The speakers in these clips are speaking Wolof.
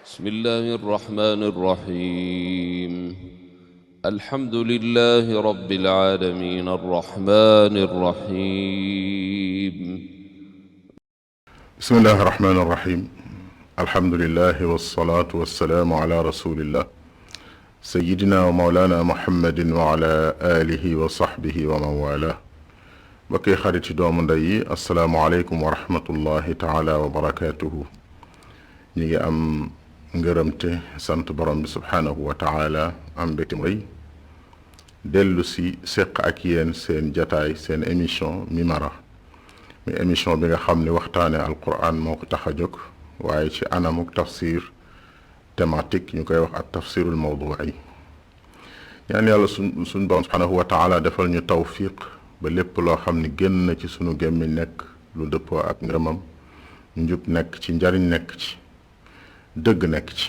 بسم الله الرحمن الرحيم الحمد لله رب العالمين الرحمن الرحيم بسم الله الرحمن الرحيم الحمد لله والصلاة والسلام على رسول الله سيدنا ومولانا محمد وعلى آله وصحبه ومن والاه بكي خارج دوم داي السلام عليكم ورحمة الله تعالى وبركاته نيجي أم ngërëmte sant borom bi subhanahu wa taala am mbégte rëy dellu si seq ak yéen seen jataay seen émission Mimara mi émission bi nga xam ne waxtaane alquran moo ko tax a jóg waaye ci anamuk tafsir thématique ñu koy wax ak tafsirul mawdu'i ñaan yàlla suñ borom subhanahu wa taala defal ñu tawfiq ba lépp loo xam ne génn na ci sunu gémmiñ nekk lu dëppoo ak ngërëmam njub nekk ci njariñ nekk ci dëgg nekk ci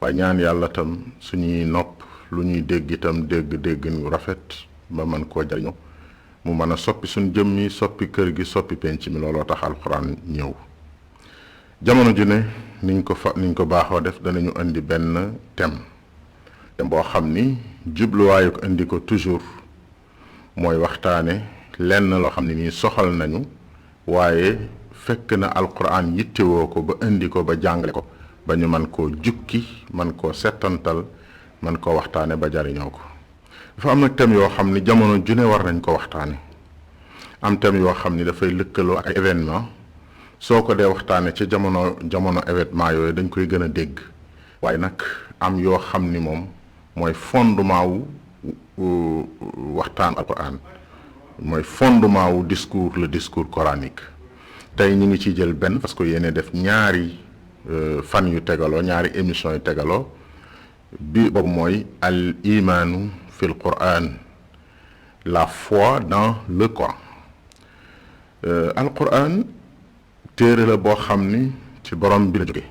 waaye ñaan yàlla tam suñuy nopp lu ñuy dégg itam dégg ñu rafet ba man koo jariñu mu mën a soppi suñ jëmmi soppi kër gi soppi penc mi looloo tax alxuraan ñëw jamono ju ne niñ ko baaxoo def danañu indi benn thème boo xam ni jubluwaayu ko indi ko toujours mooy waxtaane lenn loo xam ne nii soxal nañu waaye fekk na alquran yittewoo ko ba indi ko ba jàngale ko ba ñu man koo jukki man koo settantal man koo waxtaane ba jariñoo ko dafa am nag thème yoo xam ni jamono ju ne war nañ ko waxtaane am thème yoo xam ni dafay lëkkaloo ak événement soo ko dee waxtaane ci jamono événement yooyu dañ koy gën a dégg waaye nag am yoo xam ni moom mooy fondement wu waxtaan alquran mooy fondement wu le discours coranique tey ñu ngi ci jël benn parce que yéene def ñaari fan yu tegaloo ñaari émission yu tegaloo bi boobu mooy al imaanu fil quran la foi dans le Coran al quran téere la boo xam ni ci borom bi la jóge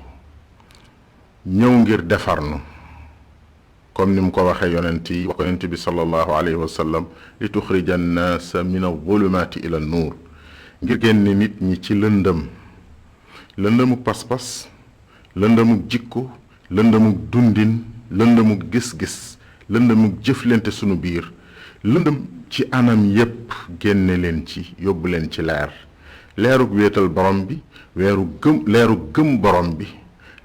ñëw ngir defar nu comme ni mu ko waxee yonent bi sallallahu alayhi wa sallam li tuxrija annaasa min adh-dhulumati ila an-nuur ngir génne nit ñi ci lëndëmuk pas-pas lëndëmuk jikko lëndëmuk dundin lëndëmuk gis-gis lëndëmuk jëflante sunu biir lëndëm ci anam yépp génne leen ci yóbbu leen ci leeruk wéetal borom bi leeruk gëm borom bi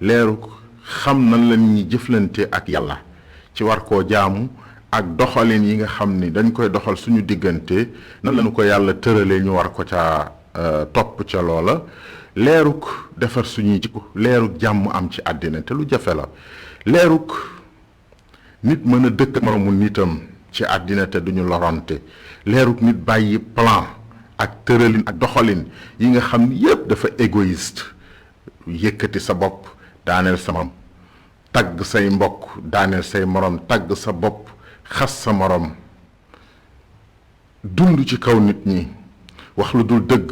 leeruk xam nan la ñuy jëflante ak yàlla ci war koo jaamu ak doxalin yi nga xam ni dañ koy doxal suñu diggante nan lañu ko yàlla tëralee ñu war ko ca topp ca loola leeruk defar suñuy jikko leeruk jàmm am ci àddina te lu jafe la leeruk nit mën a dëkk moromu nitam ci àddina te duñu lorante leeruk nit bàyyi plan ak tëralin ak doxalin yi nga xam ni yépp dafa égoïste yëkkati sa bopp daaneel sa morom tagg say mbokk daaneel say morom tagg sa bopp xas sa morom dund ci kaw nit ñi wax lu dul dëgg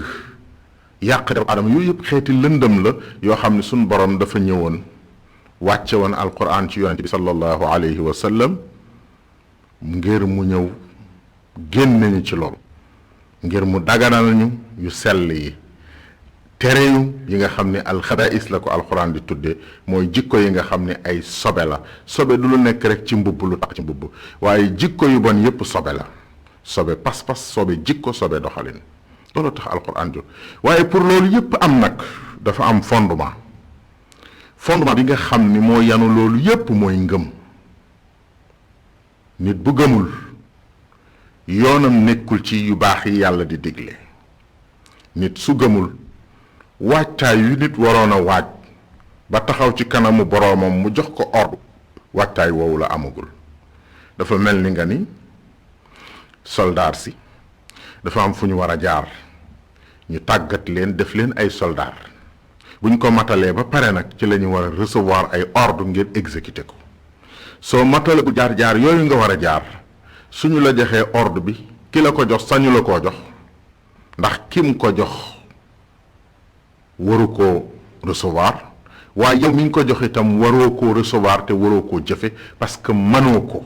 yàq def adama yooyu yëpp xeeti lëndëm la yoo xam ne suñ borom dafa ñëwoon wàcce woon alquran ci yonente bi sallallahu alayhi wa sallam ngir mu ñëw génne ñu ci loolu ngir mu daganal ñu yu sell yi tere yi nga xam ne alxabaïs la ko alquran di tudde mooy jikko yi nga xam ne ay sobe la sobe du lu nekk rek ci mbubb lu tax ci mbubb waaye jikko yu bon yépp sobe la sobe pas-pas sobe jikko sobe doxalin loolu tax alquran jóg waaye pour loolu yépp am nag dafa am fondement bi nga xam ni moo yanu loolu yépp mooy ngëm nit bu gëmul yoonam nekkul ci yu baax yi yàlla di digle nit su gëmul waajtaay yu nit waroon a waaj ba taxaw ci kanamu boroomam mu jox ko ordre waajtaay woowu la amagul dafa mel ni nga ni soldaar si dafa am fu ñu war a jaar ñu tàggat leen def leen ay soldaar buñ ko matalee ba pare nag ci la ñu war a recevoir ay ordre ngir exécuter ko soo matale bu jaar yooyu nga war a jaar suñu la joxee ordre bi ki la ko jox sañu la koo jox ndax kim ko jox waru koo recevoir waaye yow mi ngi ko jox itam waroo koo recevoir te waroo koo jëfe parce que mënoo ko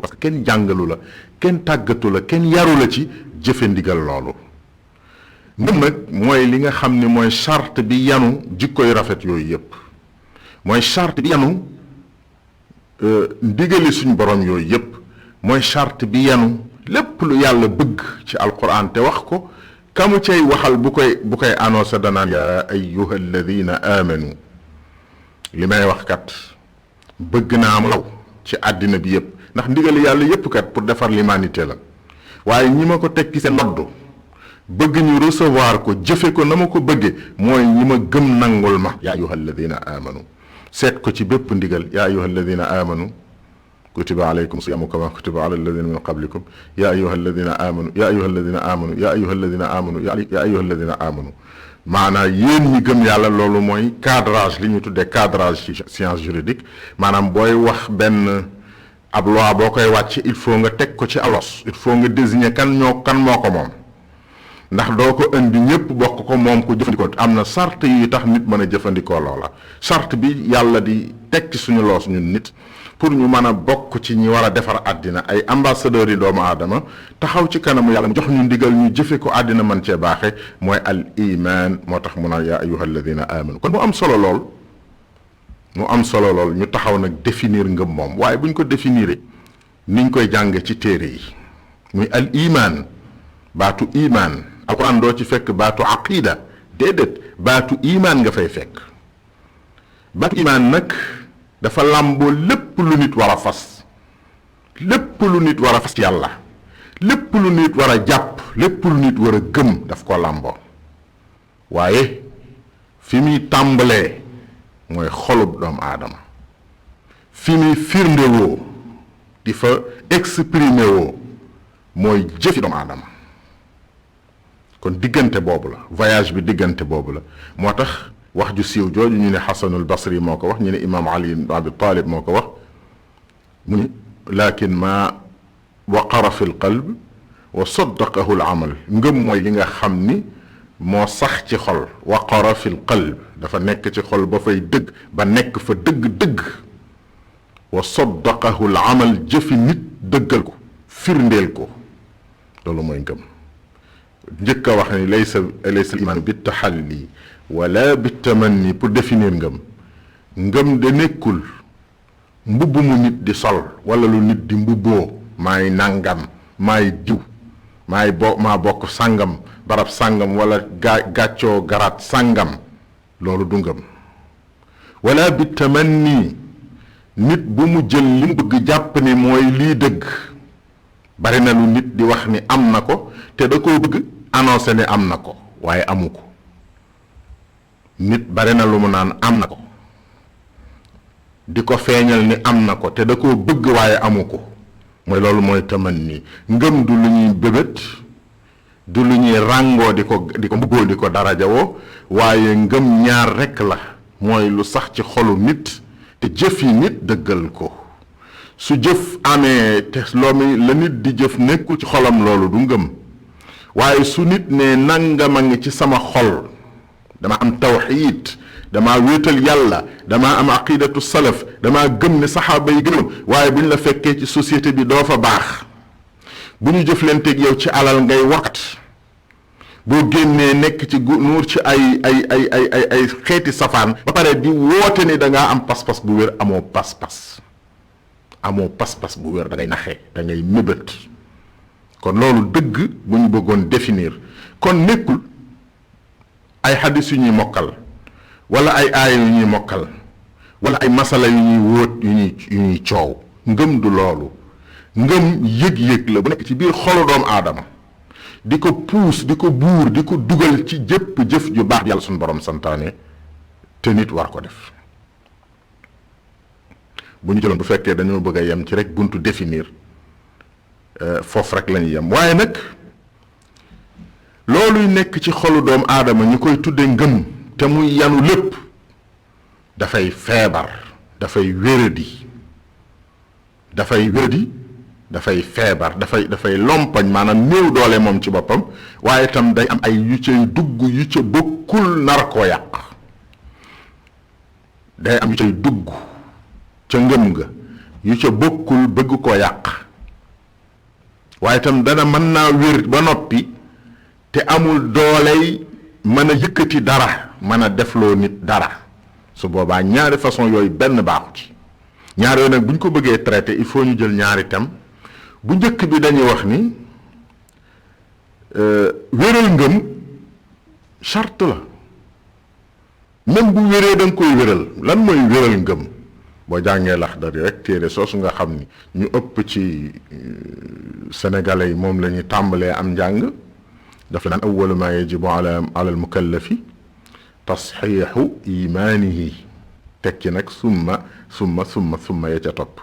parce que kenn jàngalu la kenn tàggatu la kenn yaru la ci jëfe ndigal loolu ngëm nag mooy li nga xam ni mooy charte bi yanu jikko yu rafet yooyu yépp mooy charte bi yanu ndigali suñ borom yooyu yépp mooy charte bi yanu lépp lu yàlla bëgg ci alquran te wax ko kamu cay waxal bu koy annoncé danaan yaa ayyuha alladina amanu li may wax kat bëgg naa mu law ci àddina bi yépp ndax ndigali yàlla yépp kat pour defar l'humanité la waaye ñi ma ko tekki seen noddu bëgg ñu recevoir ko jëfe ko na ma ko bëgge mooy ñi ma gëm nangul ma yaa ayyuha alladina amanu seet ko ci bépp ndigal yaa ayyuha alladina amanu kutiba alaykum siyamu kama kutiba ala alladina min qablikum yaa ayyuha alladina amanu yaa ayyuha alladina amanu yaa ayyuha alladina amanu yaa ayyuha alladina amanu maanaam yéen ñi gëm yàlla loolu mooy cadrage li ñu tuddee cadrage ci science juridique maanaam booy wax benn ab loi boo koy wàcc il faut nga teg ko ci alos il faut nga désigner kan moo ko moom ndax doo ko indi ñëpp bokk ko moom ko jëfandikoo am na charte yi tax nit mën a jëfandikoo loola charte bi yàlla di teg ci suñu loos ñun nit pour ñu mën a bokk ci ñi war a defar àddina ay ambassadeurs yi doomu aadama taxaw ci kanamu yàlla mu jox ñu ndigal ñu jëfe ko àddina mën cee baaxe mooy al iman moo tax mu naan yaa ayyuha alladina amanu kon mu am solo lool ñu taxaw nag définir ngëm moom waaye buñ ko définir niñ koy jànge ci téere yi muy al iman baatu iman alquran doo ci fekk baatu aqida déedéet baatu iman nga fay fekk baatu iman nag dafa làmboo lépp lu nit war a fas lépp lu nit war a fas yàlla lépp lu nit war a jàpp lépp lu nit war a gëm daf ko làmboo waaye fi muy tàmbalee mooy xolub doomu aadama fi muy firndewoo di fa exprimer woo mooy jëfi doomu aadama kon diggante boobu la voyage bi diggante boobu la moo tax wax ju siiw jooju ñu ne xasanul basri moo ko wax ñu ne imaam ali ibn abi talib moo ko wax mu ni lakin ma waqara fi l qalb wa saddaqahu l amal ngëm mooy li nga xam ni moo sax ci xol waqara fi l qalb dafa nekk ci xol ba fay dëgg ba nekk fa dëgg-dëgg wa saddaqahu l amal jëfi nit dëggal ko firndeel ko loolu mooy ngëm njëkk a wax ni laysa al iman bi taxalli wala bi tamanni pour définir ngëm de nekkul mbubb mu nit di sol wala lu nit di mbubboo maay nangam maay diw maa bokk sàngam barab sàngam wala gàccoo garaat sàngam loolu du ngëm wala bi tamanni nit bu mu jël li mu bëgg jàpp ni mooy lii dëgg bari na lu nit di wax ni am na ko te da koo bëgg annoncé ne am na ko waaye amu ko nit bari na lu mu naan am na ko di ko feeñal ni am na ko te da koo bëgg waaye amu ko mooy loolu mooy tamanni ngëm du lu ñuy bébét du lu ñuy ràngoo di ko mbubboo di ko darajawoo waaye ngëm ñaar rekk la mooy lu sax ci xolu nit te jëf yi nit dëggal ko su jëf amee te loomi la nit di jëf nekkul ci xolam loolu du ngëm waaye su nit ne nangama ngi ci sama xol dama am tawxiid dama wéetal yàlla dama am aqidatu salaf dama gëm ne saxaaba yi gëmoon waaye bu ñu la fekkee ci société bi doo fa baax bu ñu jëflanteeg yow ci alal ngay waxat boo génnee nekk ci nuur ci ay xeeti safaan ba pare di woote ni da ngaa am pas-pas bu wér amoo pas-pas bu wér da ngay naxee da ngay mébét kon loolu dëgg bu ñu bëggoon définir kon nekkul ay xadis yu ñuy mokkal wala ay aaya yu ñuy mokkal wala ay masala yu ñuy wóot yu ñuy coow ngëm du loolu ngëm yëg-yëg la bu nekk ci biir xolu doomu aadama di ko puus di ko buur di ko dugal ci jëpp jëf ju baax yàlla suñu borom santaane te nit war ko def bu ñu jëloon bu fekkee dañoo bëgg a yem ci rek buntu définir foofu rek la ñuy yem waaye nag looluy nekk ci xolu doomu aadama ñu koy tudde ngëm te muy yanu lépp dafay feebar dafay wéradi dafay feebar dafay lompañ maanaam néew doole moom ci boppam waaye itam day am ay yu cay dugg yu ca bokkul nar koo yàq day am yu cay dugg ca ngëm nga yu ca bokkul bëgg koo yàq waaye itam dana mën naa wér ba noppi te amul dooley mën a yëkkati dara mën a defloo nit dara su boobaa ñaari façon yooyu benn baaxu ci. ñaar yooyu nag bu ñu ko bëggee traité il faut ñu jël ñaari thème bu njëkk bi dañuy wax ni wéral ngëm charte la même bu wéree da nga koy wéral lan mooy wéral ngëm boo jàngee Laxdari rek téere soosu nga xam ni ñu ëpp ci sénégalais yi moom la ñuy tàmbalee am njàng daf la naan awwalu ma yajibu ala al mukallafi tasxiixu imaanihi tekki nag summa ya ca topp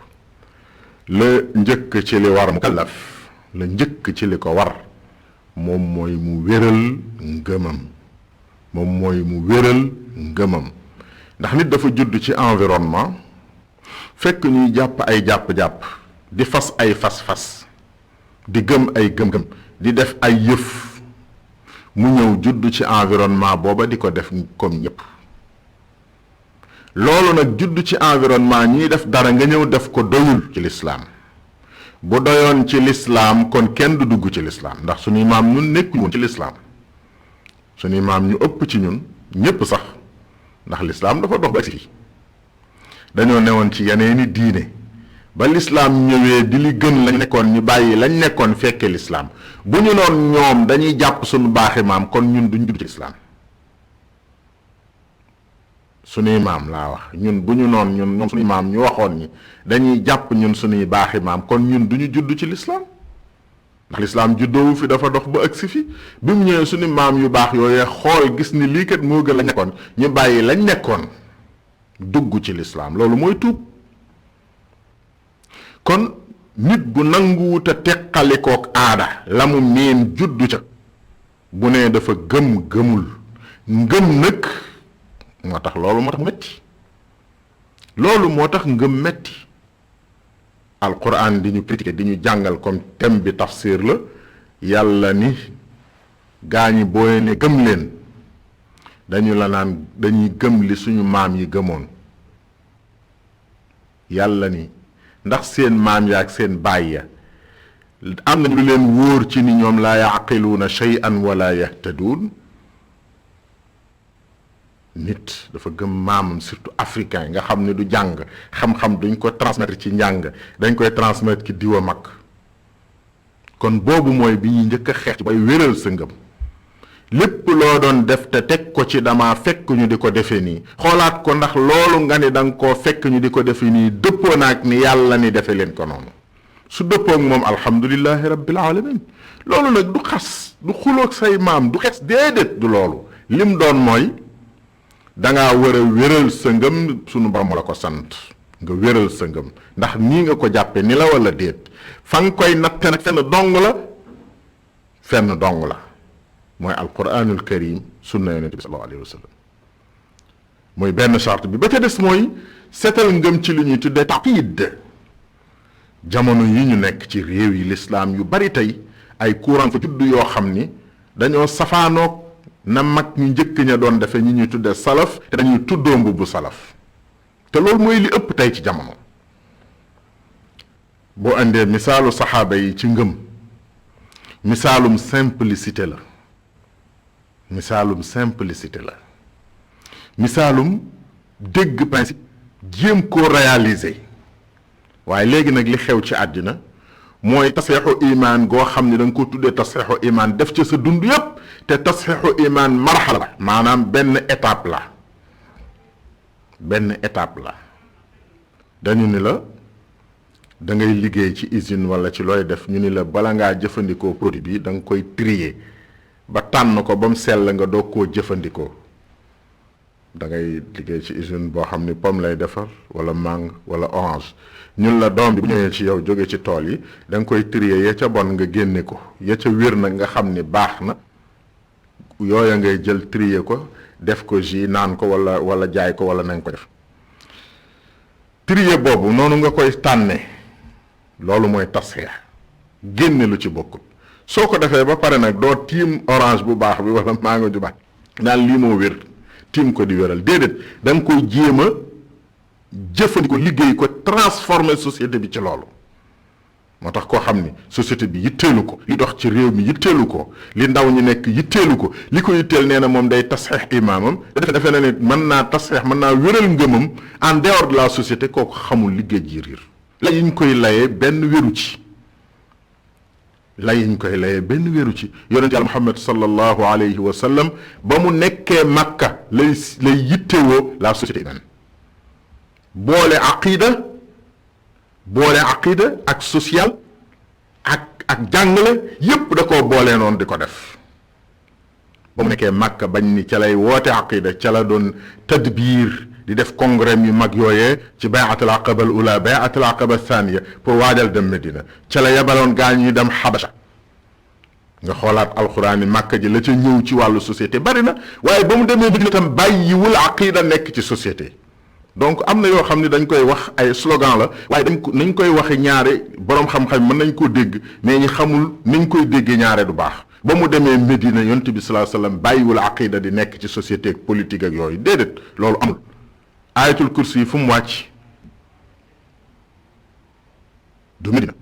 la njëkk ci li war mukallaf la njëkk ci li ko war moom mooy mu wéral ngëmam ndax nit dafa judd ci environnement fekk ñuy jàpp ay jàpp-jàpp di fas ay fas-fas di gëm ay gëm-gëm di def ay yëf mu ñëw judd ci environnement booba di ko def comme ñëpp loolu nag judd ci environnement ñuy def dara nga ñëw def ko doyul ci lislaam bu doyoon ci lislaam kon kenn du dugg ci lislaam ndax suñuy maam ñun nekkuñu woon ci lislaam suñuy maam ñu ëpp ci ñun ñépp sax ndax lislaam dafa dox ba agsi fii dañoo newoon ci yeneeni diine ba lislaam ñëwee di li gën lañ nekkoon ñu bàyyi lañ nekkoon fekke lislaam bu ñu noon ñoom dañuy jàpp suñu baaxi maam kon ñun duñ dugg ci lislaam suñuy maam laa wax ñun bu ñu noon ñun suñuy maam ñu waxoon ni dañuy jàpp ñun suñuy baaxi maam kon ñun duñu judd ci lislaam ndax lislaam juddoowu fi dafa dox ba agsi fi bi mu ñëwee suñu maam yu baax yooyee xool gis ni lii kat moo gën lañ nekkoon ñu bàyyi lañ nekkoon dugg ci lislaam loolu mooy tuub kon nit bu nanguwuta teqalikook aada la mu miin juddu ca bu nee dafa gëmul ngëm nag moo tax loolu moo tax mu metti loolu moo tax ngëm metti alquran di ñu critiquer di ñu jàngal comme thème bi tafsir la yàlla ni gaañi booy ne gëm leen dañu la naan dañuy gëm li suñu maam yi gëmoon yàlla ni ndax seen maam ya ak seen baay ya am nañu lu leen wóor ci ni ñoom laa yaqiluuna shay'an wala yahtaduun nit dafa gëm maamam surtout africain nga xam ne du jàng xam-xam duñ ko transmettre ci njàng dañ koy transmettre ci diwa mag kon boobu mooy bi ñuy njëkk a xeex ci bay wéral sa ngëm lépp loo doon def te teg ko ci dama fekk ñu di ko defe nii xoolaat ko ndax loolu nga ni da nga koo fekk ñu di ko defe nii dëppoo naag ni yàlla ni defe leen ko noonu su dëppoog moom alhamdulillahi rabbil alamin loolu nag du xas du xuloog say maam du xes déedéet du loolu lim doon mooy dangaa war a wéral sa ngëm sunu borom la ko sant nga wéral sa ngëm ndax nii nga ko jàppe ni la wala déet fa nga koy natte nag fenn dong la mooy alquranul karim sunna yonent bi sallallahu alayhi wa sallam mooy benn charte bi ba ca des mooy seetal ngëm ci li ñuy tuddee taqid jamono yi ñu nekk ci réew yi lislaam yu bari tey ay courant fa tudd yoo xam ni dañoo safaanoog na mag ñu njëkk ña doon defe ñi ñuy tuddee salaf te dañuy tuddoo mbubbu salaf te loolu mooy li ëpp tey ci jamono boo andee misaalu saxaaba yi ci ngëm misaalum simplicité la misaalum dégg principe jéem koo réaliser waaye léegi nag li xew ci àddina mooy tasxeexu imaan goo xam ne da nga ko tuddee tasxeexu imaan def ci sa dund yépp te tasxeexu imaan marxala la maanaam benn étape la dañu ni la da ngay liggéey ci usine wala ci looy def ñu ni la bala ngaa jëfandikoo produit bi da nga koy trier ba tànn ko ba mu sell nga doog koo jëfandikoo da ngay liggéey ci usine boo xam ni pomme lay defar wala mangue wala orange ñun la doom bi bu ñëwee ci yow jóge ci tool yi da nga koy trier ya ca bon nga génne ko ya ca wér nag nga xam ni baax na yooya ngay jël trier ko def ko jus naan ko wala jaay ko wala nañ ko def trier boobu noonu nga koy tànnee loolu mooy tasxeex génne lu ci bokkul soo ko defee ba pare nag doo tiim orange bu baax bi wala mango ju baax naan lii moo wér tiim ko di wéral déedéet da nga koy jéem a jëfandikoo liggéey ko transformer société bi ci loolu moo tax koo xam ni société bi yitteelu ko, li dox ci réew mi yitteelu ko, li ndaw ñi nekk yitteelu ko, li ko yitteel nee na moom day tasxeex imaamam defe na ne mën naa tasxeex, mën naa wéral ngëmam en dehors de la société, kooku xamul liggéey ji riir. la yiñ koy layee benn wéru ci, la yiñ koy layee benn wéru ci. yonent Yàlla Muhammad sallallahu alayhi wa sallam ba mu nekkee Makka lay yittewoo la société humaine, boole aqida ak social ak jàngale yépp da koo boolee noonu di ko def. ba mu nekkee Makka bañ ni ca lay woote aqida, ca la doon tadbiir di def congrès yu mag yooyee ci bay'atul aqaba al ula, bay'atul aqaba al thaniya pour waajal dem Medina, ca la yebaloon gaa ñuy dem Xabasa. nga xoolaat alxuraan yi Makka ji la ca ñëw ci wàllu société bari na, waaye ba mu demee Medina tam bàyyiwul aqida nekk ci société. donc am na yoo xam ne dañ koy wax ay slogan la, waaye nañ koy waxe ñaare borom xam-xam mën nañ koo dégg, mais ñi xamul nañ koy déggee ñaare du baax. ba mu demee Medina yonent bi sallallahu alayhi wasallam bàyyiwul aqida di nekk ci société ak politique ak yooyu, déedéet, loolu amul. ayatul kursi yi fu mu wàcc du Medina.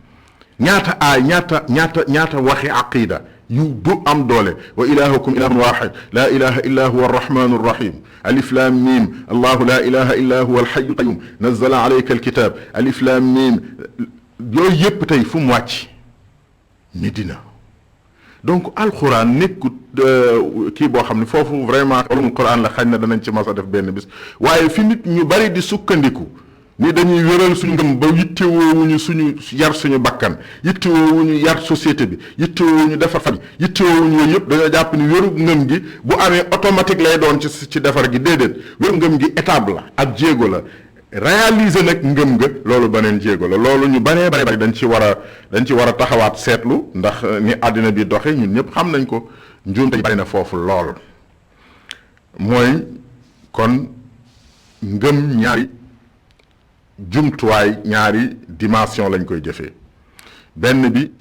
ñaata waxi aqida yu du am doole. wa ilahukum ilahun wahid la ilaha illa huwa arrahmanu arrahim alif lam mim allahu la ilaha illa huwa alhayyul qayyum nazzala alayka alkitab alif lam mim, yooyu yépp tey fu mu wàcc Medina. donc alquran nekkut kii boo xam ne foofu vraiment ulumul quran la, xañ na danañ ci mas a def benn bis, waaye fi nit ñu bari di sukkandiku ni dañuy wéral suñu ngëm ba yittewoowuñu suñu yar suñu bakkan, yittewoowuñu yar société bi, yittewoowuñu defar famille, yittewoowuñu yooyu yëpp, dañoo jàpp ni wéru ngëm gi bu amee automatique lay doon ci defar gi. déedéet, wéru ngëm gi étape la ak jéego la. réaliser nag ngëm nga loolu beneen jéego la. loolu ñu bari dañ ci war a taxawaat seetlu, ndax ni àddina bi doxe ñun ñëpp xam nañ ko. njuumte bari na foofu lool. mooy kon ngëm ñaari jumtuwaay, ñaari dimension lañ koy jëfee. benn bi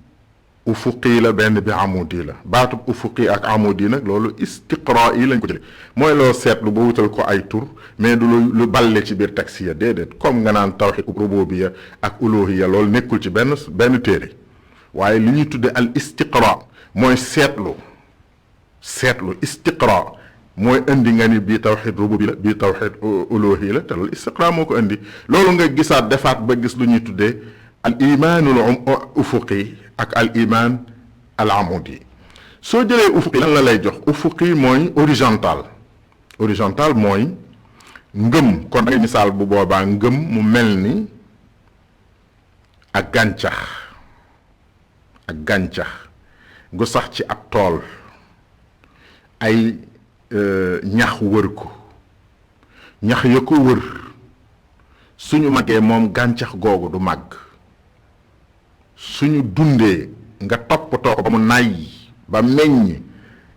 ufuqi la, benn bi amudi la. baatub ufuqi ak amudi nag loolu istiqra yi lañ ko jëlee, mooy loo seetlu ba wutal ko ay tur, mais du lu balle ci biir taxi ya, déedéet. comme nga naan tawhid rububiyya ak uluhiyya, loolu nekkul ci benn téere. waaye li ñuy tudde al istiqra mooy seetlu. istiqra mooy indi nga ni bii tawhid rububiyya la, bii tawhid uluhiyya la, te loolu istiqra moo ko indi. loolu nga gisaat defaat ba gis lu ñuy tuddee al imaanul ufuqi ak al iman al amudi. soo jëlee ufuqi lan la lay jox? ufuqi mooy horizontal mooy ngëm. kon ay misaal bu boobaa ngëm mu mel ni ak gàncax gu sax ci ab tool, ay ñax wër ko, ñax ya ko wër suñu màggee moom gàncax googu du màgg. suñu dundee nga toppatoo ko ba mu nay ba meññ,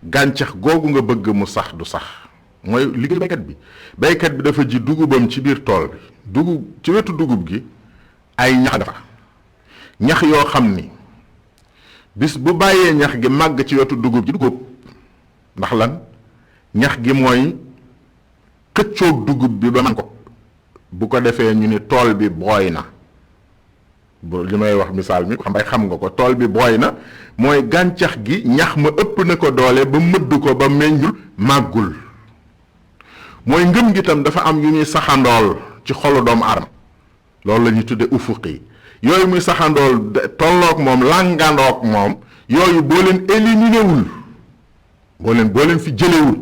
gàncax googu nga bëgg mu sax du sax. mooy liggéey baykat bi dafa ji dugubam ci biir tool bi, dugub ci wetu dugub gi ay ñax dafa, ñax yoo xam ni bis bu bàyyee ñax gi màgg ci wetu dugub ji dugub. ndax lan? ñax gi mooy xëccoog dugub bi ba man ko, bu ko defee ñu ni tool bi booy na. li may wax misaal mi xam nga ko, tool bi booy na mooy gàncax gi ñax ma ëpp na ko doole ba mëdd ko ba meññul, màggul. mooy ngëm gi tam dafa am yu muy saxandool ci xolu doomu aadama, loolu la ñuy tudde ufuqi. yooyu muy saxandool tolloog moom, làngandoog moom, yooyu boo leen éliminé wul, boo leen fi jëlewul,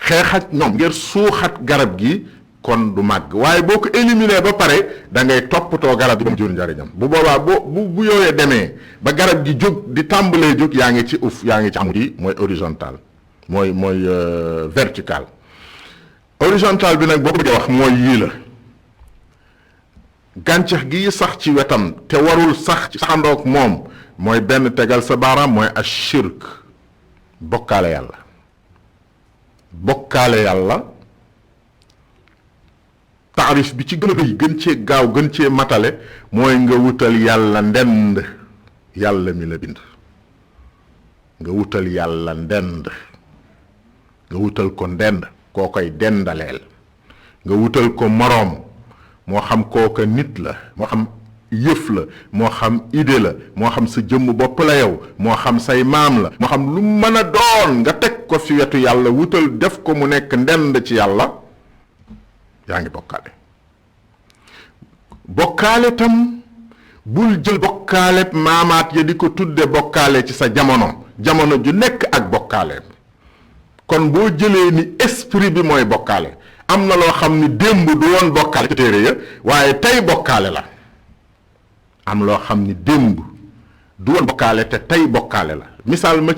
xeex ak ñoom ngir suuxat garab gi, kon du màgg. waaye boo ko éliminé ba pare da ngay toppatoo garab gi ba mu jur njariñam. bu boobaa bu yooyee demee ba garab gi jóg di tàmbalee jóg, yaa ngi ci amudi, mooy horizontal, mooy vertical. horizontal bi nag boo ko bëggee wax mooy yii la. gàncax gi sax ci wetam te warul sax ci saxandoog moom, mooy benn tegal sa baaraam, mooy ashirk, bokkaale yàlla. taarif bi ci gën a bëy, gën cee gaaw, gën cee matale, mooy nga wutal yàlla ndend, yàlla mi la bind. nga wutal yàlla ndend, nga wutal ko ndend koo koy dendaleel, nga wutal ko moroom, moo xam kooka nit la, moo xam yëf la moo xam idée la moo xam sa jëmm bopp la yow moo xam say maam la moo xam lu mën a doon nga teg ko fi wetu yàlla wutal def ko mu nekk ndend ci yàlla yaa ngi bokkaale. bokkaale tam bul jël bokkaale maamaat ya di ko tudde bokkaale ci sa jamono ju nekk ak bokkaale. kon boo jëlee ni esprit bi mooy bokkaale am na loo xam ni démb du woon bokkaale ci téere ya waaye tey bokkaale la. am loo xam ni démb du woon bokkaale te tey bokkaale la misaal ma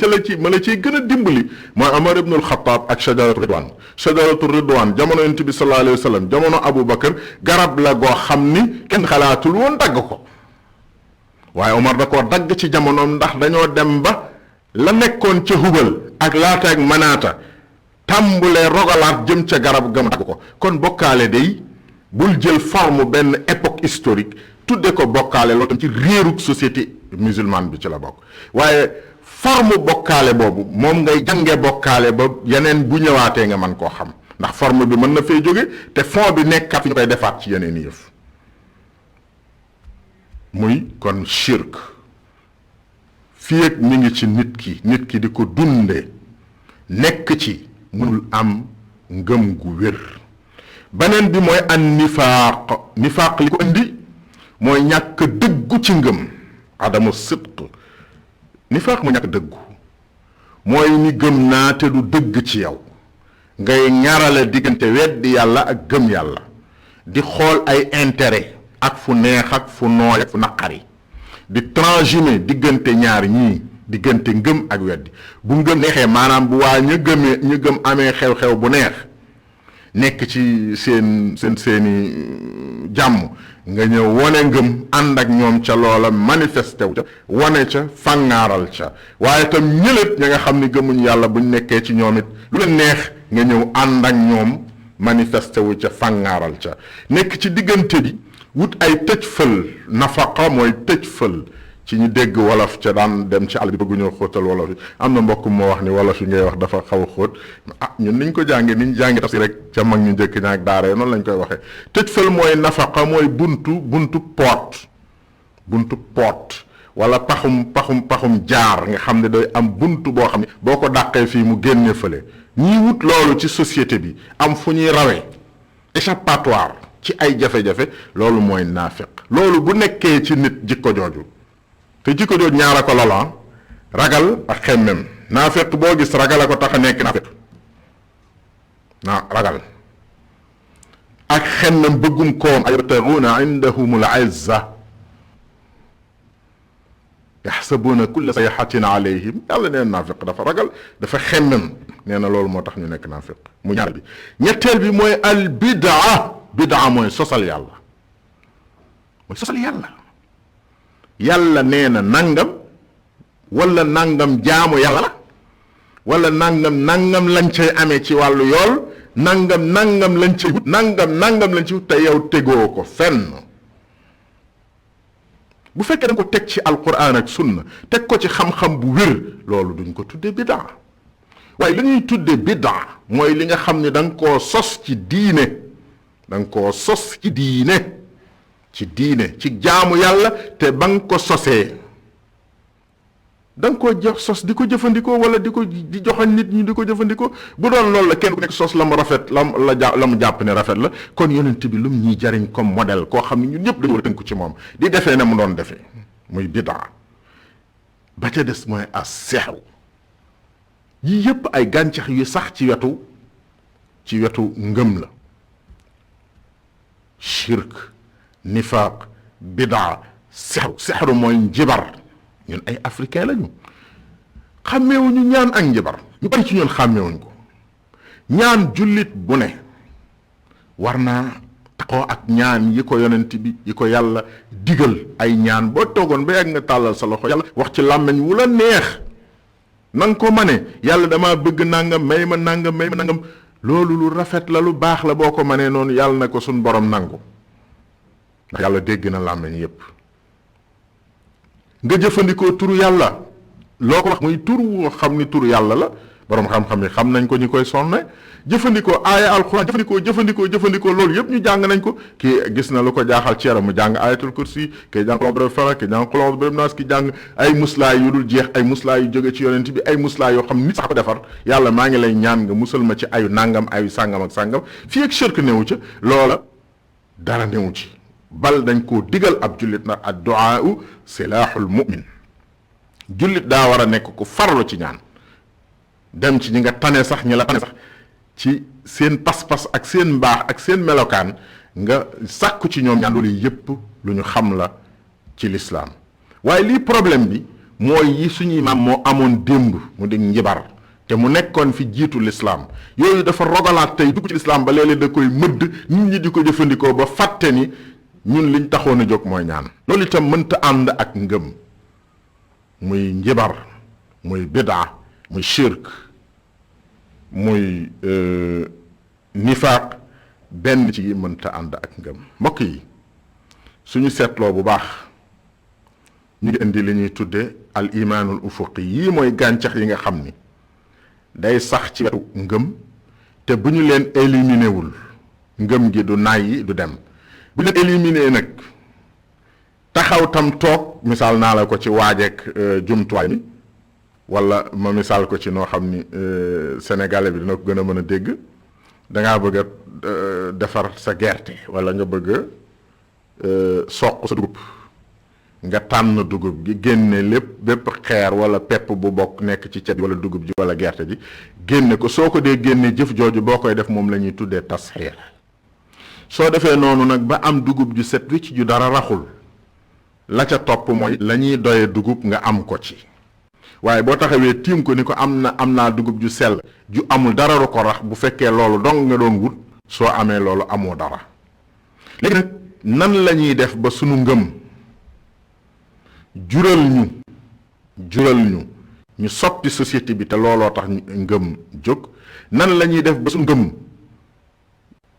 la ciy gën a dimbali mooy Omar ibn al-Khattab ak shajaratu ridwan jamono yonent bi sallallahu alayhi wa sallam jamono Abu Bakar garab la goo xam ni kenn xalaatul woon dagg ko waaye Omar da koo dagg ci jamonoom ndax dañoo dem ba la nekkoon ca Hubal ak Laata ak Manaata tàmbulee rogalaat jëm ca garab gam dagg ko kon bokkaale day bul jël forme benn époque historique tudde ko bokkaale loolu tam ci réerug société musulmane bi ci la bokk waaye forme bokkaale boobu moom ngay jànge bokkaale ba yeneen bu ñëwaatee nga mën koo xam ndax forme bi mën na fay jóge te fond bi nekkat fi ñu koy defaat ci yeneen yëf muy kon shirk fii ak mi ngi ci nit ki di ko dunde nekk ci mënul am ngëm gu wér beneen bi mooy an nifaaq li ko indi mooy ñàkk dëggu ci ngëm adamu sidq nifaaq mu ñàkk dëggu mooy ni gëm naa te du dëgg ci yow ngay ñaarale diggante weddi yàlla ak gëm yàlla di xool ay intérêt ak fu neex ak fu nooy ak fu naqari di transhumer diggante ñaar ñii diggante ngëm ak weddi bu ngëm neexee maanaam bu waa ñu gëm amee xew-xew bu neex nekk ci seeni jàmm nga ñëw wane ngëm ànd ak ñoom ca loola manifesté wu ca wane ca fàngaaral ca waaye tam ñëlét ña nga xam ni gëmuñ yàlla buñ nekkee ci ñoom it lu leen neex nga ñëw ànd ak ñoom manifesté wu ca fàngaaral ca nekk ci diggante bi wut ay tëj fël nafaqa mooy tëj fël ci ñu dégg wolof ca daan dem ci àll bi bëgguñoo xóotal wolof yi am na mbokk moo wax ni wolof yi ngay wax dafa xaw a xóot ñun niñ ko jàngee niñ jàngi tafsir rek ca mag ñu njëkk ñaak daara noonu lañ koy waxee tëj fël mooy nafaqa mooy buntu poot wala paxum jaar nga xam ne day am buntu boo xam ne boo ko dàqee fii mu génne fële ñii wut loolu ci société bi am fu ñuy rawee échappatoire ci ay jafe-jafe loolu mooy naafiq loolu bu nekkee ci nit jikko jooju te jikko jooju ñaara ko lola ragal ak xemmem naafiq boo gis ragal a ko tax a nekk naafiq ragal ak xemmem bëggum koom ayabtaguuna indahum al izza yaxsabuuna kulla sayxatin alayhim yàlla neen naafiq dafa ragal dafa xemmem nee na loolu moo tax ñu nekk naafiq mu ñaar bi ñetteel bi mooy al bidaa mooy sosal yàlla yàlla nee na nangam wala nangam jaamu yàlla la wala nangam lañ cay amee ci wàllu yool nangam lañ cay wut nangam lañ ci wut te yow tegoo ko fenn bu fekkee da nga ko teg ci alquran ak sunna teg ko ci xam-xam bu wér loolu duñ ko tudde bidaa waaye li ñuy tudde bidaa mooy li nga xam ne da nga koo sos ci diine ci jaamu yàlla te ba nga ko sosee da nga koo jox sos di ko jëfandikoo wala di joxoñ nit ñi di ko jëfandikoo bu doon loolu la kenn ku nekk sos la mu rafet la mu jàpp ne rafet la kon yonent bi lu mu ñuy jariñ comme modèle koo xam ne ñun ñëpp dañu war a tënku ci moom di defee ne mu doon defee muy bidaa ba ca des mooy as-sihru yii yëpp ay gàncax yu sax ci wetu ngëm la shirk nifaaq bidaa sixru mooy njibar ñun ay africain lañu xàmmeewuñu ñaan ak njibar ñu bari ci ñun xàmmeewuñ ko ñaan jullit bu ne war naa taxoo ak ñaan yi ko yonent bi yi ko yàlla digal ay ñaan boo toogoon ba yàgg nga tàllal sa loxo yàlla wax ci làmmeñ wu la neex na nga ko mane yàlla dama bëgg nangam may ma nangam loolu lu rafet la lu baax la boo ko manee noonu yàlla na ko suñ borom nangu ndax yàlla dégg na làmmeñ yépp nga jëfandikoo turu yàlla loo ko wax muy tur woo xam ni turu yàlla la borom xam-xam yi xam nañ ko ñi koy sonne jëfandikoo aaya alquran jëfandikoo loolu yëpp ñu jàng nañ ko. kii gis na lu ko jaaxal ci yaram mu jàng ayatul kursi kii jàng qul falaq kii jàng qul a'udhu bi rabbin nas ki jàng ay muslaay yu dul jeex ay muslaay yu jóge ci yonent bi ay muslaay yoo xam nit sax ko defar yàlla maa ngi lay ñaan nga musal ma ci ayu nangam ayu sàngam ak sàngam fii ak shirk newu ca loola dara newu ci bal dañ koo digal ab jullit nag ad-du'a silaaxul mu'min jullit daa war a nekk ku farlu ci ñaan dem ci ñi nga tane sax ñi la tane sax ci seen pas-pas ak seen mbaax ak seen melokaan nga sàkku ci ñoom ñaan loolu yépp lu ñu xam la ci lislaam waaye lii problème bi mooy yi suñuy maam moo amoon démb mu di njibar te mu nekkoon fi jiitu lislaam yooyu dafa rogalaat tey dugg ci lislaam ba léeg-léeg da koy mëdd nit ñi di ko jëfandikoo ba fàtte ni ñun liñ taxoon a jóg mooy ñaan loolu itam mënta ànd ak ngëm muy njibar muy bidaa muy shirk muy nifaaq benn ci mënta ànd ak ngëm mbokk yi suñu seetloo bu baax ñu ngi indi li ñuy tudde al imaanul ufuqi yii mooy gàncax yi nga xam ni day sax ci wetu ngëm te bu ñu leen éliminé wul ngëm gi du nàyyi du dem bu leen éliminé nag taxaw tam toog misaal naa la ko ci waajeek jumtuwaay mi wala ma misaal ko ci noo xam ni sénégalais bi dina ko gën a mën a dégg dangaa bëgg a defar sa gerte wala nga bëgg a soq sa dugub nga tànn dugub gi génne bépp xeer wala pepp bu bokk nekk ci cet wala dugub ji wala gerte ji génne ko soo ko dee génne jëf jooju boo koy def moom la ñuy tuddee tasxiir soo defee noonu nag ba am dugub ju set wicc ju dara raxul la ca topp mooy la ñuy doyee dugub nga am ko ci waaye boo taxawee tiim ko ni ko am naa dugub ju sell ju amul dara ru ko rax bu fekkee loolu dong nga doon wut soo amee loolu amoo dara léegi nag nan la ñuy def ba sunu ngëm jural ñu soppi société bi te looloo tax ngëm jóg nan la ñuy def ba sunu ngëm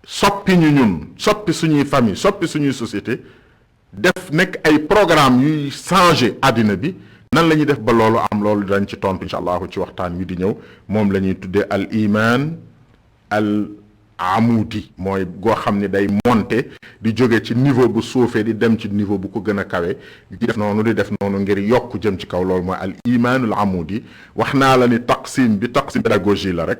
soppi ñu ñun soppi suñuy famille soppi suñuy société def nekk ay programme yuy changer àddina bi nan la ñuy def ba loolu am loolu dañ ci tontu incha allahu ci waxtaan wi di ñëw moom la ñuy tuddee al iman al amudi mooy goo xam ne day monter di jóge ci niveau bu suufee di dem ci niveau bu ko gën a kawe di def noonu ngir yokk jëm ci kaw loolu mooy al imanul amudi wax naa la ni taqsim pédagogie la rek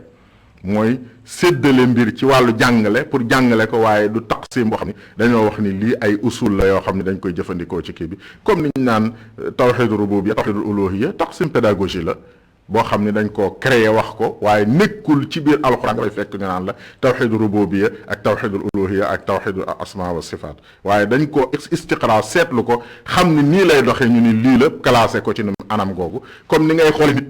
mooy séddale mbir ci wàllu jàngale pour jàngale ko waaye du taqsim boo xam ne dañoo wax ni lii ay usul la yoo xam ne dañ koy jëfandikoo ci kii bi comme ni ñu naan tawxidu rububiyya tawxidul uluhiyya taqsim pédagogie la boo xam ne dañ koo créé wax ko waaye nekkul ci biir alxuraan nga fay fekk ñu naan la tawxidu rububiyya ak tawxidul uluhiyya ak tawxidu asma wa sifaat waaye dañ koo istiqra seetlu ko xam ni nii lay doxee ñu ni lii la classé ko ci anam googu comme ni ngay xool nit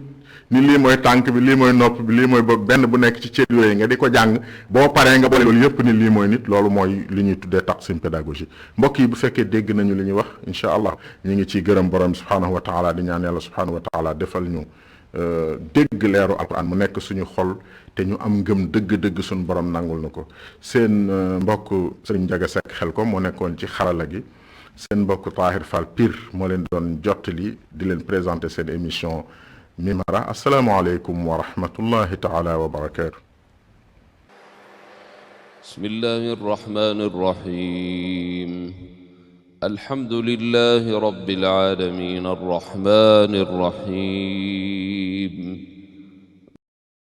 ni lii mooy tànk bi lii mooy nopp bi lii mooy bopp benn bu nekk ci cër yooyu nga di ko jàng boo paree nga boole loolu yëpp ni lii mooy nit loolu mooy li ñuy tuddee taqsim pédagogie mbokk yi bu fekkee dégg nañu li ñuy wax incha allah ñu ngi ciy gërëm borom subhanahu wa taala di ñaan yàlla subhanahu wa taala defal ñu dégg leeru alquran mu nekk suñu xol te ñu am ngëm dëgg-dëgg suñu borom nangul na ko seen mbokk Serigne Ndiaga Seck Xelkom moo nekkoon ci xarala gi seen mbokk Tahir Fall Pire moo leen doon jottali di leen présenter seen émission Mimara asalaamaaleykum wa rahmatullahi taala wa barakaatu. bismillahi rrahmani rrahim alhamdulillahi rabbil alamin arrahmani rrahim